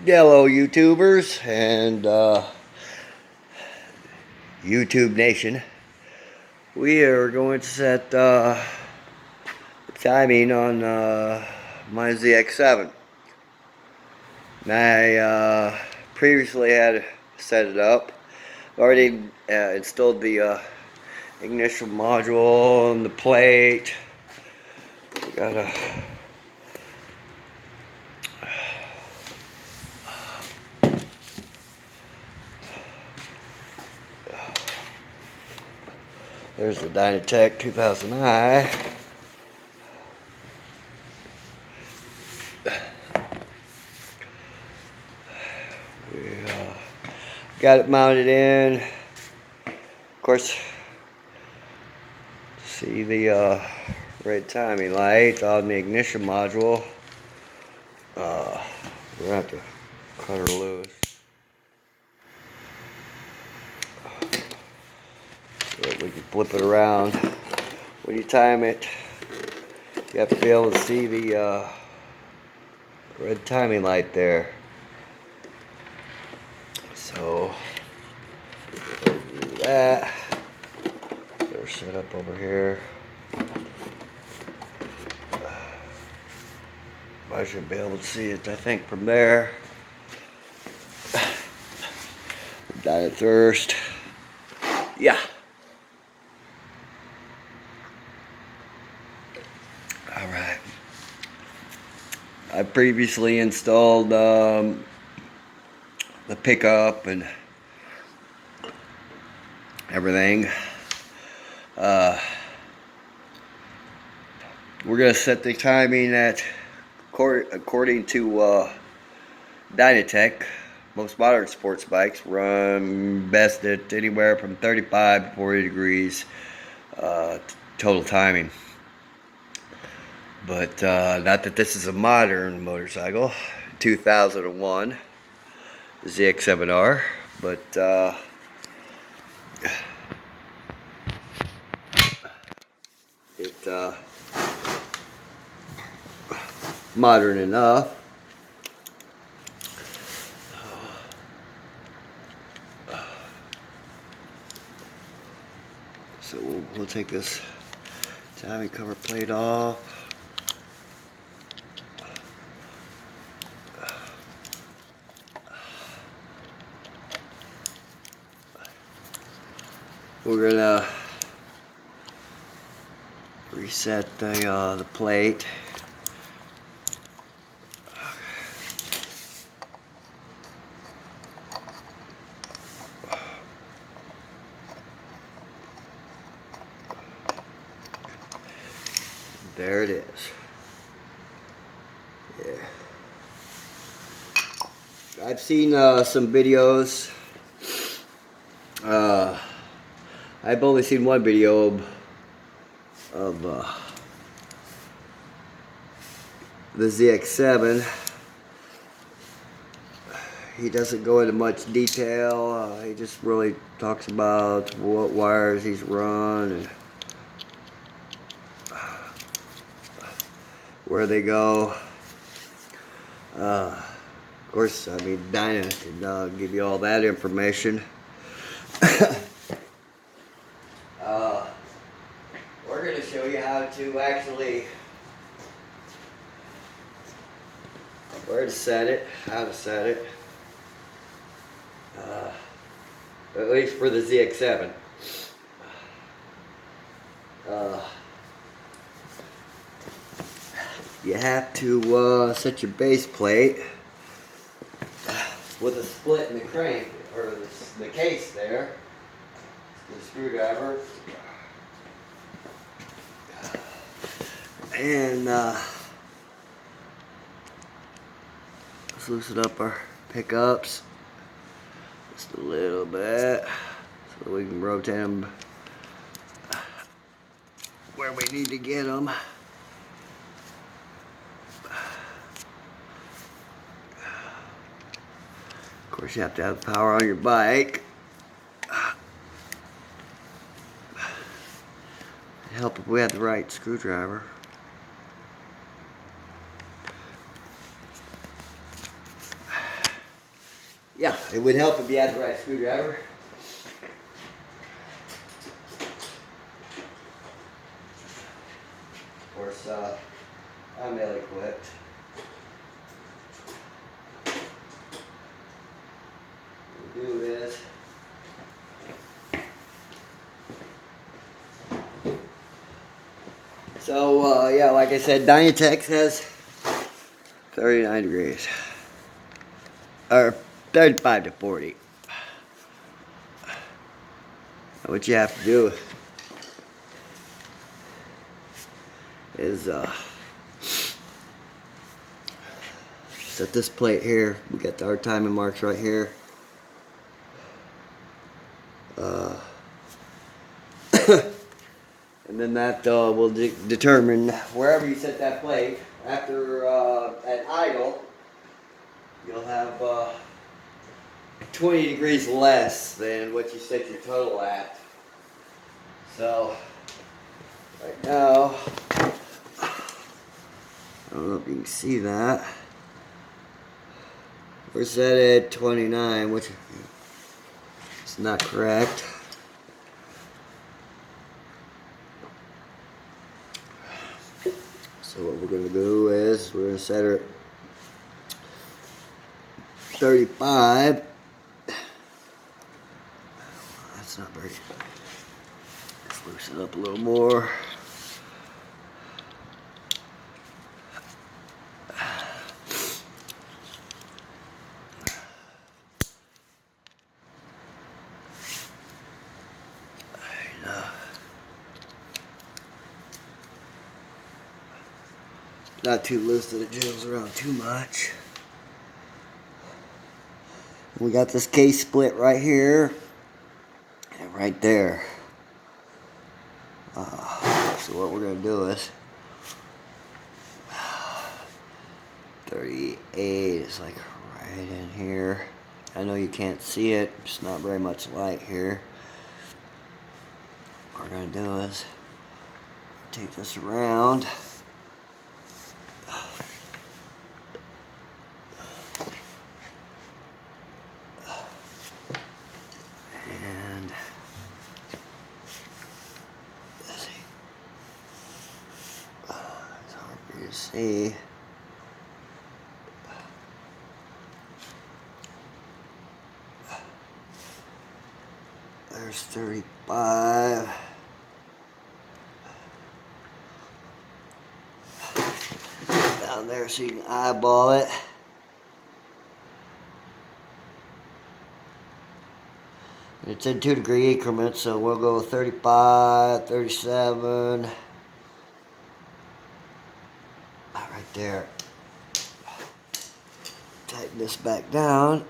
Hello, YouTubers and YouTube Nation. We are going to set timing on my ZX7. I previously had set it up. Already installed the ignition module and the plate. We got there's the Dynatek 2000i. We got it mounted in. Of course, see the red timing light on the ignition module. We're gonna have to cut her loose. So we can flip it around. When you time it, you have to be able to see the red timing light there. So we'll do that. Get her set up over here. I should be able to see it, I think, from there. Dying first. Yeah. Alright. I previously installed the pickup and everything. We're going to set the timing at, according to dynatek, most modern sports bikes run best at anywhere from 35 to 40 degrees total timing. But not that this is a modern motorcycle, 2001 ZX7R, but it modern enough. So we'll take this timing cover plate off. We're gonna reset the plate. There it is. Yeah. I've seen some videos. I've only seen one video of the ZX7. He doesn't go into much detail. He just really talks about what wires he's run and where they go. Of course, I mean, Dyna can give you all that information. We're going to show you how to actually, where to set it, how to set it, at least for the ZX7. You have to set your base plate with a split in the crank, or the case there, the screwdriver. And let's loosen up our pickups just a little bit so we can rotate them where we need to get them. Of course, you have to have power on your bike. It'd help if we had the right screwdriver. Yeah, it would help if you had the right screwdriver. Of course, I'm ill-equipped. What we'll do is yeah, like I said, dynatek has 39 degrees. Or 35 to 40. What you have to do is set this plate here. We got our timing marks right here. And then that will determine wherever you set that plate. After at idle, you'll have 20 degrees less than what you set your total at. So right now, I don't know if you can see that. We're set at 29, which is not correct. So what we're going to do is we're going to set her at 35. That's not very. Let's loosen up a little more. Not too loose that it jiggles around too much. We got this case split right here and right there. So what we're going to do is 38 is like right in here. I know you can't see it. It's not very much light here. What we're going to do is take this around. And let's see. It's hard for you to see. There's 35. Down there so you can eyeball it. It's in 2-degree increments, so we'll go 35, 37. Right there. Tighten this back down.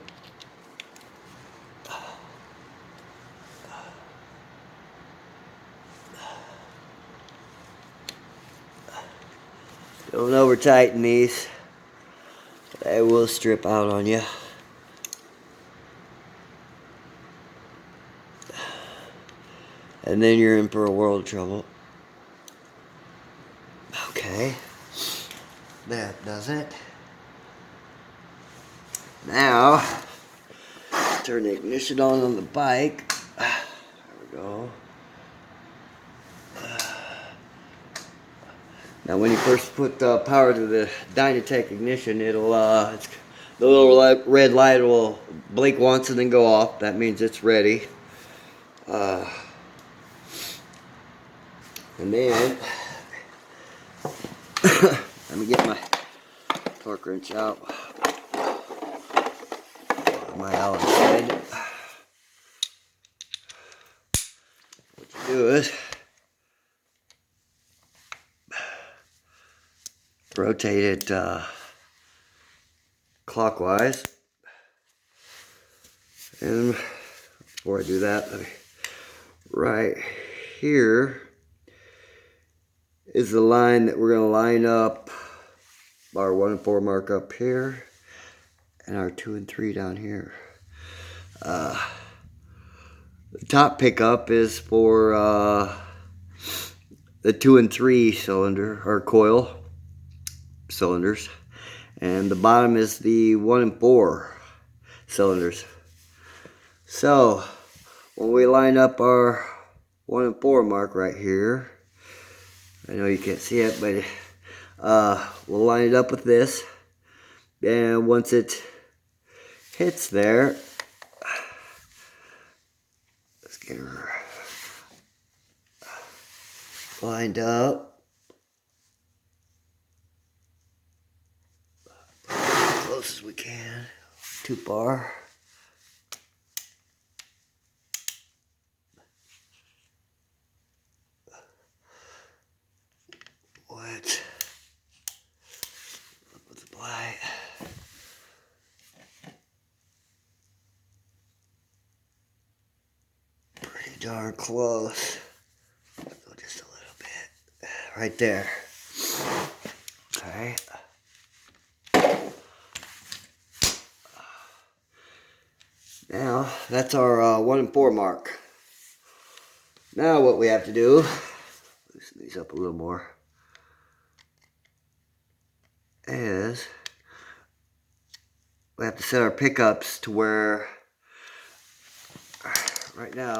Don't over tighten these. They will strip out on you. And then you're in for a world of trouble. Okay. That does it. Now, turn the ignition on the bike. There we go. Now, when you first put power to the dynatek ignition, it'll the little red light will blink once and then go off. That means it's ready. And then let me get my torque wrench out. My Allen head. What you do is rotate it clockwise. And before I do that, right here is the line that we're going to line up our 1 and 4 mark up here and our 2 and 3 down here. The top pickup is for the 2 and 3 cylinder or coil cylinders, and the bottom is the 1 and 4 cylinders. So when we line up our 1 and 4 mark right here, I know you can't see it, but we'll line it up with this, and once it hits there, let's get her lined up as close as we can. 2 bar. What? With the blight. Pretty darn close. Go just a little bit. Right there. Okay. Now, that's our 1 and 4 mark. Now what we have to do, loosen these up a little more, is we have to set our pickups to where, right now,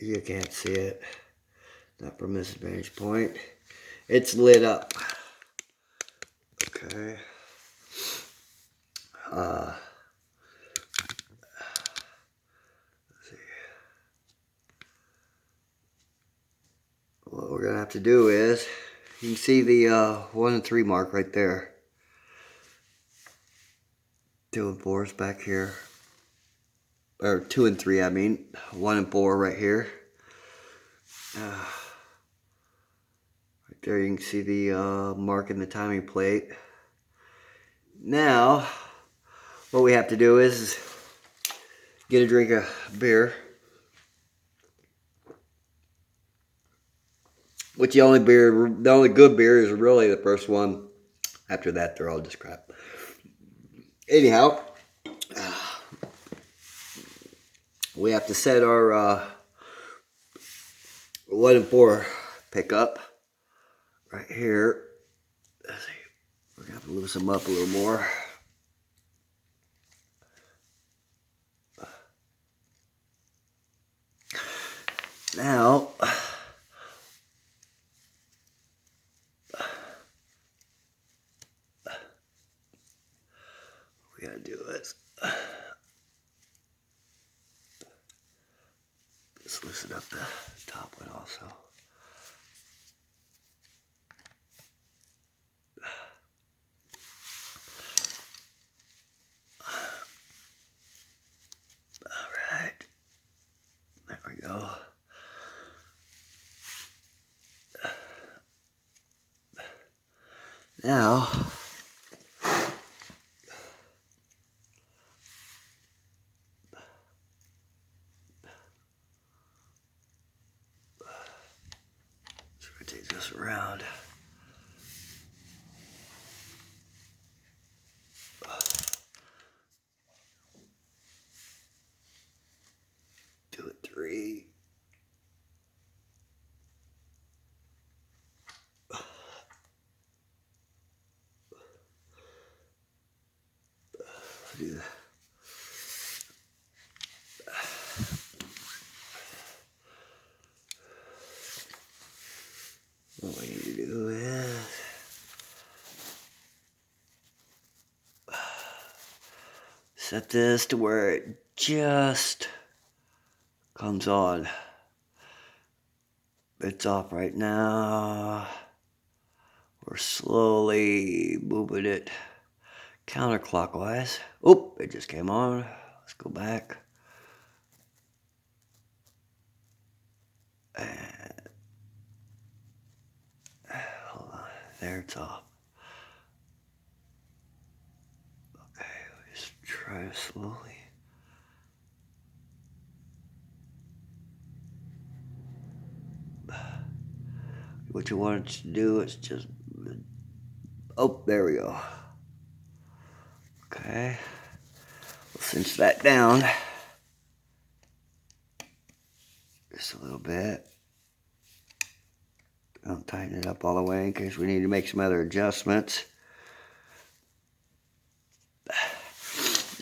you can't see it, not from this vantage point, it's lit up. Okay. Let's see. What we're gonna have to do is, you can see the 1 and 3 mark right there. 2 and 4 is back here. Or 2 and 3, I mean. 1 and 4 right here. Right there you can see the mark in the timing plate. Now, what we have to do is get a drink of beer. Which the only good beer is really the first one. After that, they're all just crap. Anyhow, we have to set our 1 and 4 pickup right here. Let's see. We're gonna have to loosen them up a little more. Now, we gotta do is just loosen up the top one also. Alright. There we go. Now, let's rotate this around. Do it 3. Do that. What we need to do is set this to where it just comes on. It's off right now. We're slowly moving it counterclockwise. Oh, it just came on. Let's go back. And hold on. There, it's off. Okay, just try slowly. What you want it to do is just, oh, there we go. Okay, we'll cinch that down just a little bit. Don't tighten it up all the way in case we need to make some other adjustments.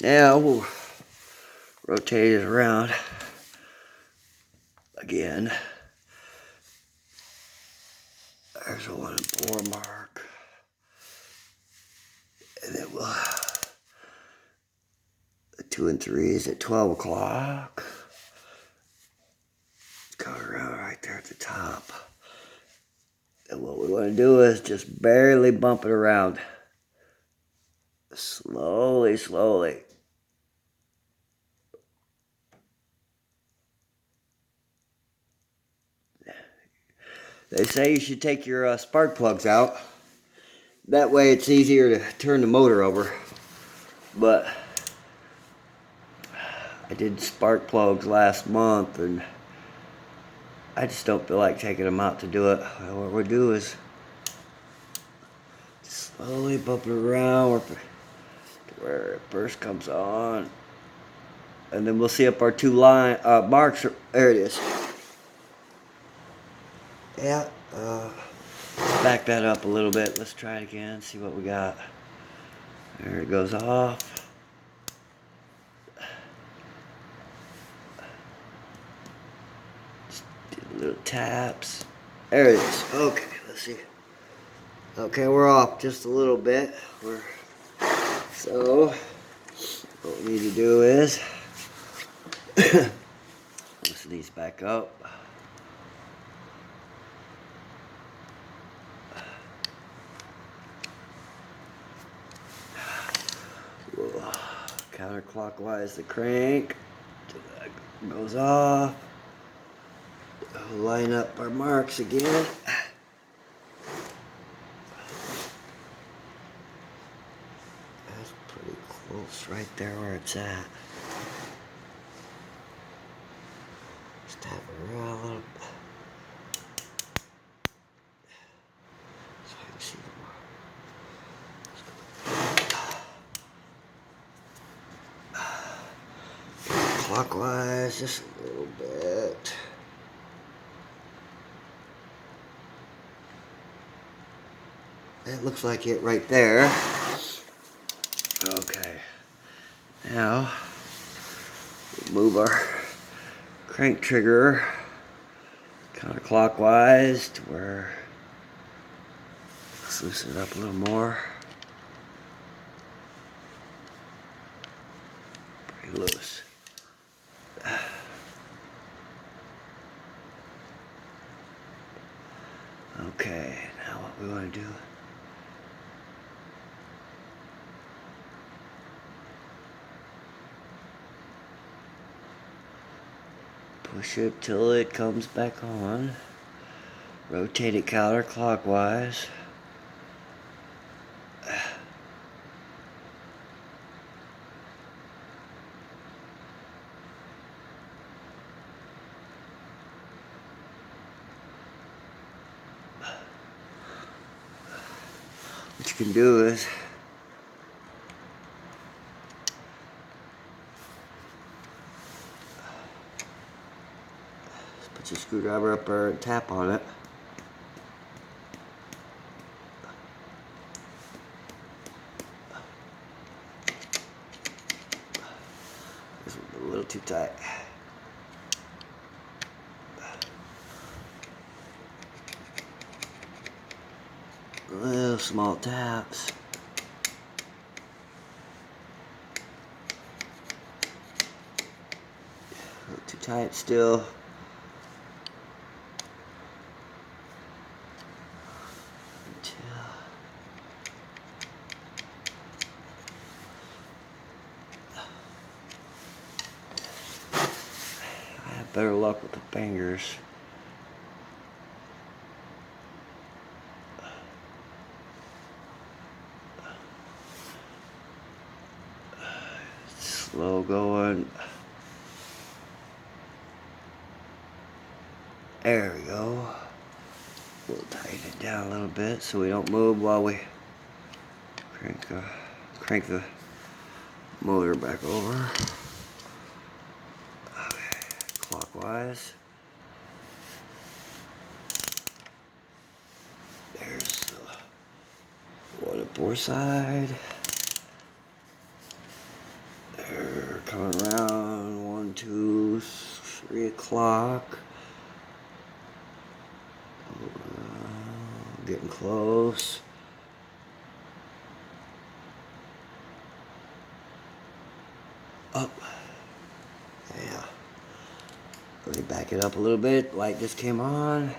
Now we'll rotate it around again. There's a 1 and 4 mark. And then we'll, the 2 and 3 is at 12 o'clock. Go around right there at the top. And what we want to do is just barely bump it around. Slowly, slowly. They say you should take your spark plugs out. That way it's easier to turn the motor over. But I did spark plugs last month and I just don't feel like taking them out to do it. What we'll do is slowly bump it around where it first comes on. And then we'll see if our two marks are, there it is. Yeah, back that up a little bit. Let's try it again, see what we got. There it goes off. Just do little taps. There it is. Okay, let's see. Okay, we're off just a little bit. So, what we need to do is loosen these back up. Counterclockwise the crank till that goes off. Line up our marks again. That's pretty close right there where it's at. Just tap it around a little bit. So I can see the mark. Clockwise just a little bit. That looks like it right there. Okay. Now, we'll move our crank trigger counterclockwise to where, let's loosen it up a little more. Pretty loose. Okay, now what we want to do, push it till it comes back on. Rotate it counterclockwise. What you can do is put your screwdriver up there and tap on it. This one's a little too tight. Little small taps. A little too tight still. I have better luck with the fingers. Slow going. There we go. We'll tighten it down a little bit so we don't move while we crank the motor back over. Okay, clockwise. There's the 1 and 4 side. There Coming around 1, 2, 3 o'clock. Getting close. Up. Yeah. Let me back it up a little bit. Light just came on.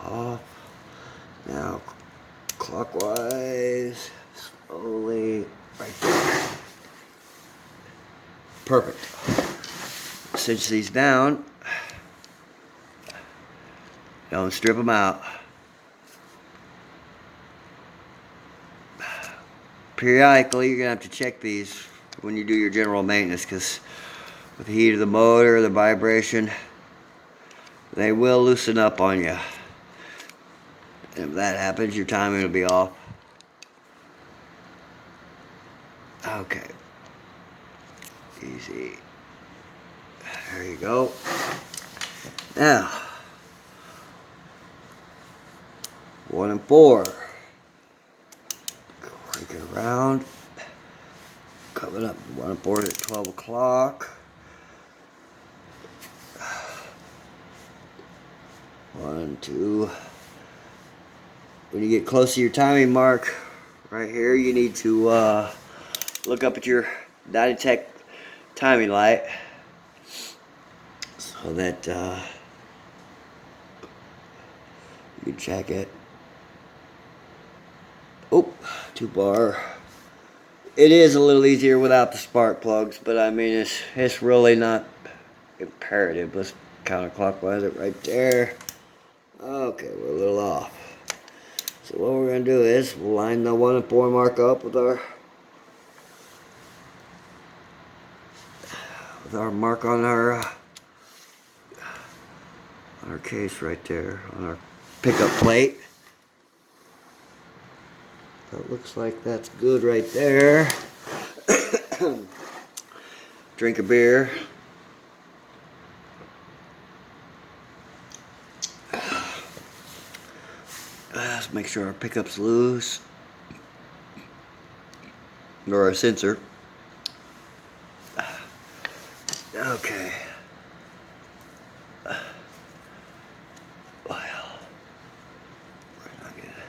Off. Now clockwise. Slowly. Right there. Perfect. Cinch these down. Don't strip them out. Periodically, you're going to have to check these when you do your general maintenance, because with the heat of the motor, the vibration, they will loosen up on you. And if that happens, your timing will be off. Okay. Easy. There you go. Now, 1 and 4. Crank it around. Coming up 1 and 4 at 12 o'clock. 1, 2. When you get close to your timing mark, right here, you need to look up at your dynatek timing light so that you can check it. Oh, 2 bar. It is a little easier without the spark plugs, but I mean it's really not imperative. Let's counterclockwise it right there. Okay, we're a little off. So what we're going to do is we'll line the 1 and 4 mark up with our mark on our case right there, on our pickup plate. That looks like that's good right there. Drink a beer. Let's make sure our pickup's loose. Or our sensor. Okay. Well, we're not gonna.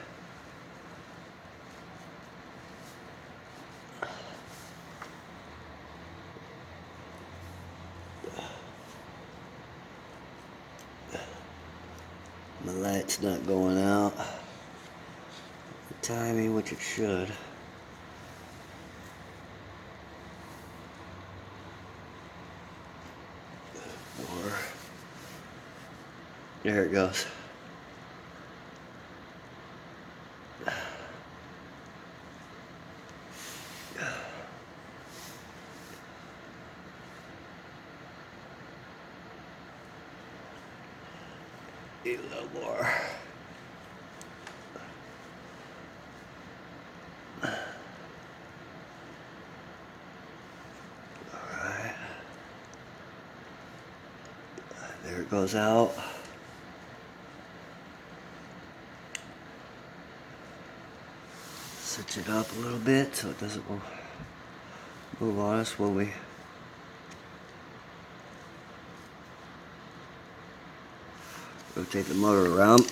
My light's not going out. The timing, which it should. Or there it goes. Need a little more. Alright. There it goes out. Switch it up a little bit so it doesn't move on us when we rotate the motor around.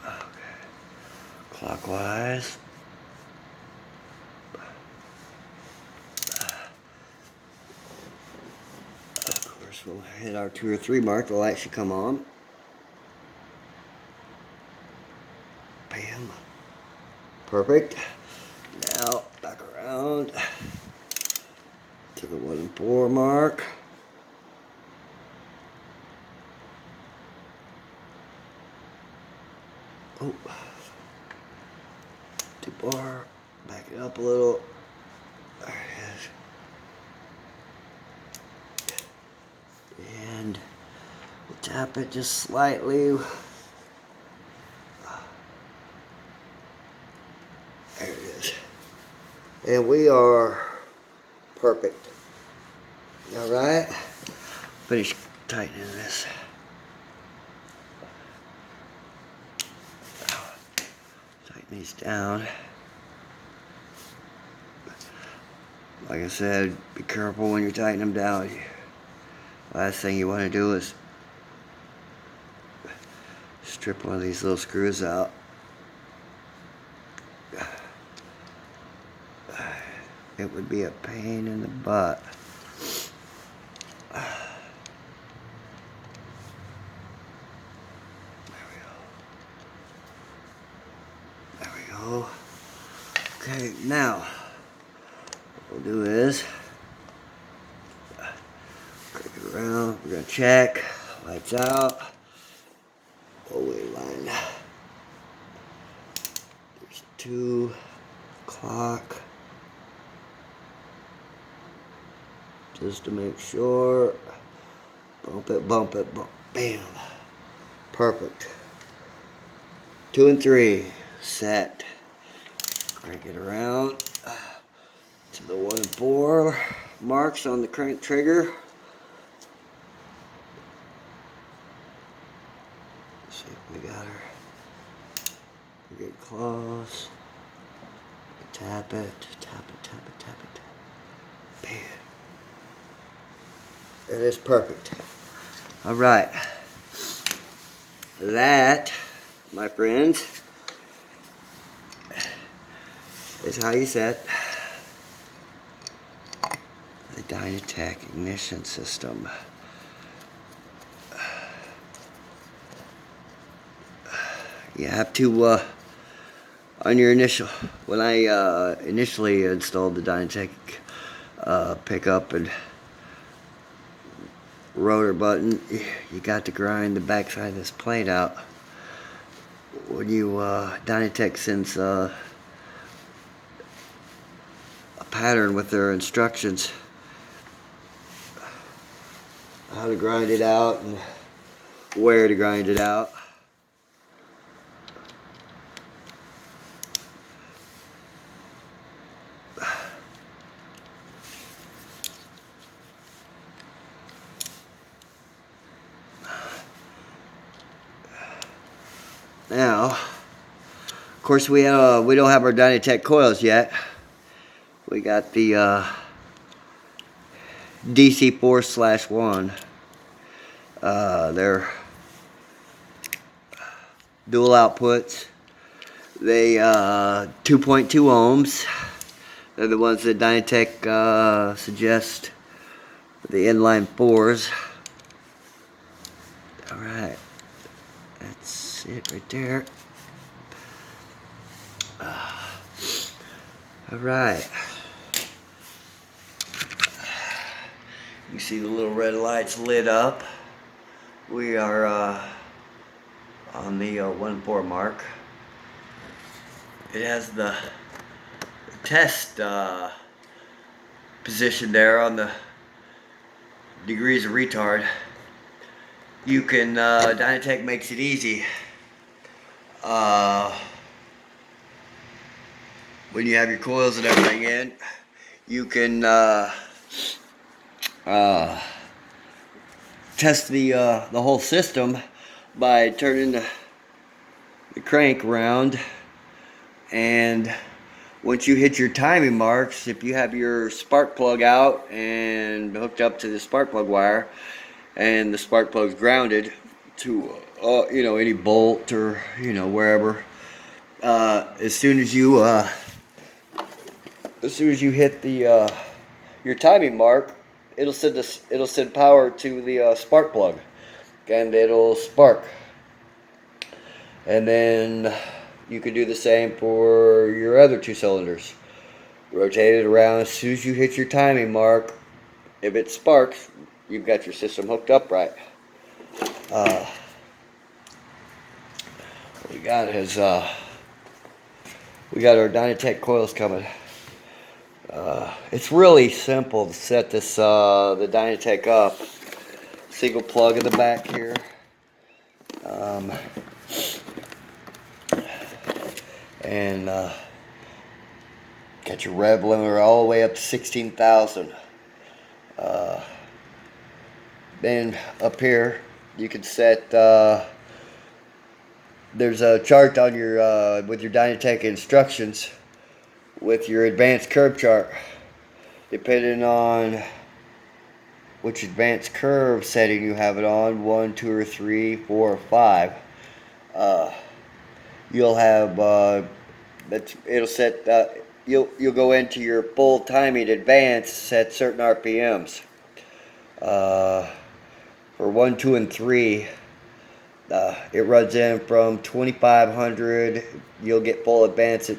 Okay. Clockwise. Of course, we'll hit our 2 or 3 mark. The light should come on. Bam. Perfect. Now back around to the 1 and 4 mark. Oh, 2 bar. Back it up a little. There it is. And we'll tap it just slightly. There it is. And we are perfect. Alright? Finish tightening this. these down. Like I said, be careful when you're tightening them down. Last thing you want to do is strip one of these little screws out. It would be a pain in the butt. There we go. Okay, now what we'll do is crank it around. We're gonna check. Lights out. Hallway line. There's 2 o'clock. Just to make sure. Bump it, bump it, bump. Bam. Perfect. 2 and 3. Set. Crank it around to the 1 and 4 marks on the crank trigger. Let's see if we got her. We get close. Tap it, tap it, tap it, tap it. Bam. It is perfect. All right. That, my friends, is how you set the dynatek ignition system. You have to, on your initial, when I initially installed the dynatek pickup and rotor button, you got to grind the backside of this plate out. When you dynatek sends a pattern with their instructions how to grind it out and where to grind it out. Now, of course, we don't have our dynatek coils yet. We got the DC4/1. They're dual outputs. They 2.2 ohms. They're the ones that dynatek suggests for the inline 4s. All right, that's it right there. All right. You see the little red lights lit up. We are on the 1-4 mark. It has the test position there on the degrees of retard. You can, dynatek makes it easy. When you have your coils and everything in, you can test the whole system by turning the crank around, and once you hit your timing marks, if you have your spark plug out and hooked up to the spark plug wire, and the spark plug's grounded to any bolt or wherever, as soon as you hit the your timing mark, it'll send power to the spark plug, and it'll spark. And then you can do the same for your other 2 cylinders. Rotate it around. As soon as you hit your timing mark, if it sparks, you've got your system hooked up right. What we got is we got our dynatek coils coming. It's really simple to set this the dynatek up. Single plug in the back here. And got your rev limiter all the way up to 16,000. Then up here you can set there's a chart on your with your dynatek instructions with your advanced curve chart. Depending on which advanced curve setting you have it on, 1, 2, or 3, 4, or 5, you'll have it'll set you'll go into your full timing advance, set certain RPMs. For 1, 2, and 3, it runs in from 2500. You'll get full advance at,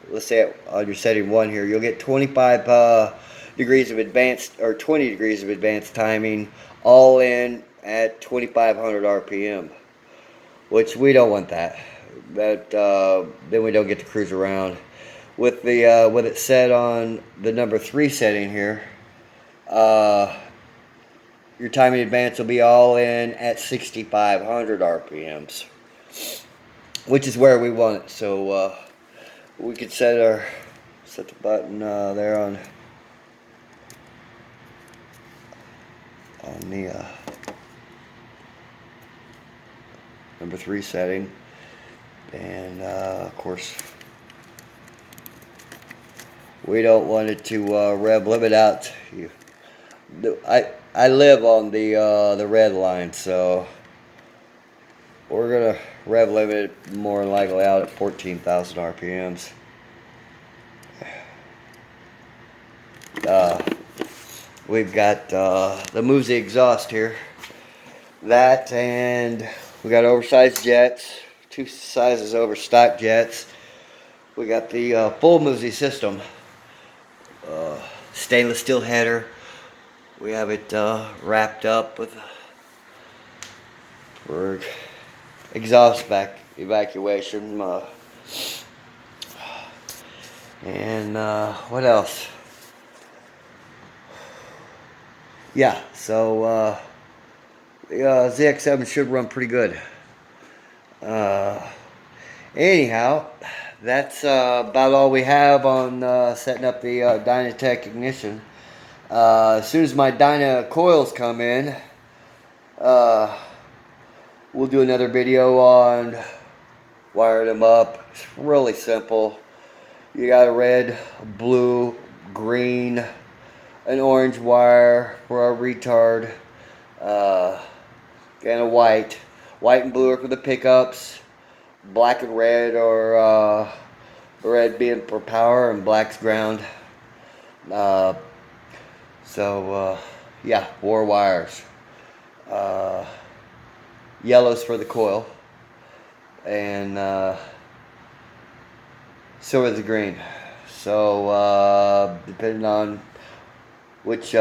let's say on your setting 1 here, you'll get 25 degrees of advanced, or 20 degrees of advanced timing, all in at 2500 RPM, which we don't want that. Then we don't get to cruise around. With it set on the number 3 setting here, your timing advance will be all in at 6500 RPMs, which is where we want it. So we could set the button there on the number 3 setting, and of course we don't want it to rev limit out. I live on the red line, so we're gonna rev limit it more than likely out at 14,000 RPMs. We've got the Musi exhaust here. That, and we got oversized jets, 2 sizes over stock jets. We got the full Musi system. Stainless steel header. We have it wrapped up with for exhaust evacuation. And what else? Yeah, so the ZX7 should run pretty good. Anyhow, that's about all we have on setting up the dynatek ignition. As soon as my dyna coils come in, we'll do another video on wiring them up. It's really simple. You got a red, a blue, green, an orange wire for our retard, and a white. White and blue are for the pickups. Black and red, or red being for power and black's ground. Yeah, 4 wires. Yellow's for the coil, and silver is the green. So depending on which